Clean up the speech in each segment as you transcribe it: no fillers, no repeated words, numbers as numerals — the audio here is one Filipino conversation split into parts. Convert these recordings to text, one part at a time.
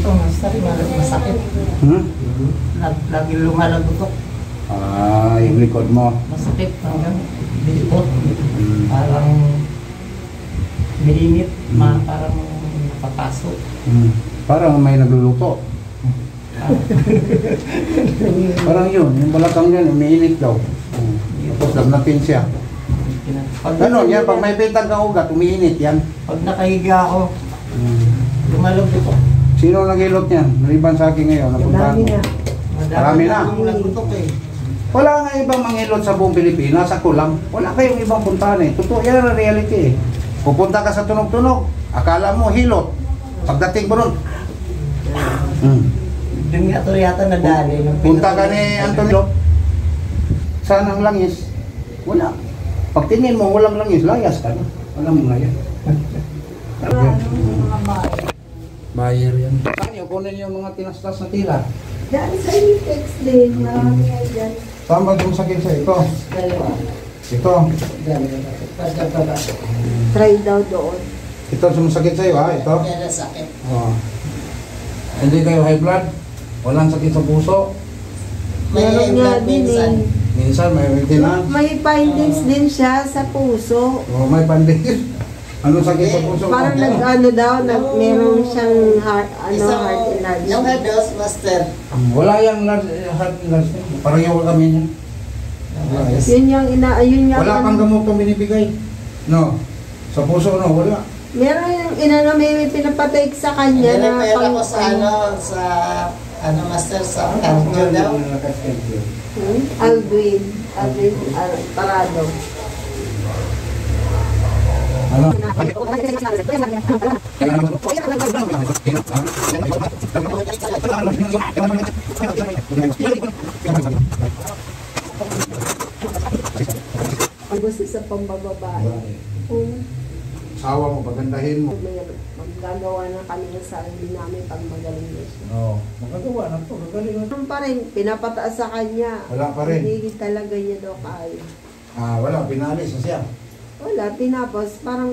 Ito, masakit. Lagi lumalagutok. Ah, yung likod mo. Masakit hanggang bilipot. Parang mainit, parang napapasok. Parang may nagluluto. Parang yun, yung balakang yan, umiinit daw. Tapos lamnapin siya. Ano yan, pag may pitang ka ugat, umiinit yan. Pag nakahiga ako, lumalagutok. Sino naghilot niyan? Naliban sa akin ngayon, napuntahan ko. Marami na. Wala nga ibang manghilot sa buong Pilipinas, ako lang. Wala kayong ibang puntahan eh. Totoo yan ang reality eh. Pupunta ka sa tunog-tunog, akala mo hilot. Pagdating mo nun, Doon nga ito yata nadali. punta ka ni Antonio. Saan ang langis? Wala. Pag tingin mo walang langis, layas ka na. Wala mong layas. Bayer yan. Saan yung kunin yung mga tinastas na tila? Diyan sa Intex din. Marami nga dyan. Saan ba yung sakit sa ito? Dalawa. Ito. Try daw doon. Ito sumasakit sa iyo ha? Ito? Yan ang sakit. Oh. Hindi kayo high blood? Walang sakit sa puso? Meron nga din eh. Minsan may maintenance? May findings din siya sa puso. Oh, may pandis. Ano sakit sa puso? Parang nag-ano daw, meron siyang heart enlargement. Yung hedos, master. Wala yung heart enlargement. Pareho kami niya. Yun yung yun yung Wala pang gamot kang binibigay. No. Sa puso no, wala. meron yung may pinapatake sa kanya na Pera ko sa master sa cardio daw. Alduin Parado. Ano? Ang gusto sa pambababae. Sawa mo, pagandahin mo. Maggagawa na kami ng sarili namin pag magaling na siya. Oo, magagawa na to, magaling na to. Ano pa rin, pinapataas sa kanya. Wala pa rin. Hindi talaga niya daw kaya. Ah, wala, pinalis na siya. Wala, tinapos, parang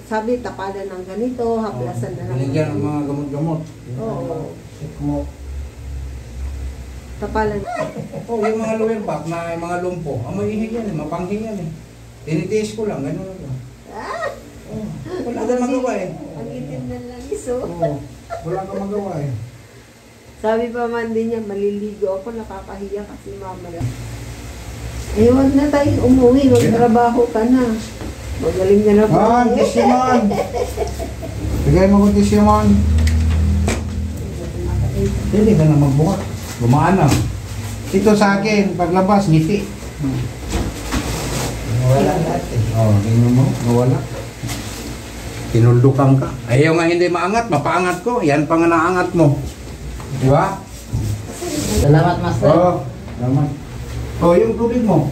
sabi, tapalan ng ganito, haplasan na ng Binigyan ng mga gamot-gamot. Oo. Tapalan. Oh, yung mga lower back na mga lumpo, amoy yan eh, mapanghi yan eh. Tinitiis ko lang, gano'n lang. Wala kang magawa eh. Ang itim na lang iso. Wala kang magawa eh. Sabi pa man din niya, maliligo ako, nakakahiya kasi mama na. Eh, huwag na tayong umuwi, magtrabaho ka na. Magaling na na po. Tisyaman! Bigay mo ko tisyaman. Hindi ka na magbuhat. Gumaan na. Ito sa akin, paglabas, ngiti. Wala natin. Oo, tingnan mo, nawala. Tinuldukan ka. Ayaw nga hindi maangat, mapaangat ko. Yan pa nga naangat mo. Di ba? Salamat, master. Oo, salamat. Oh, yung tubig mo.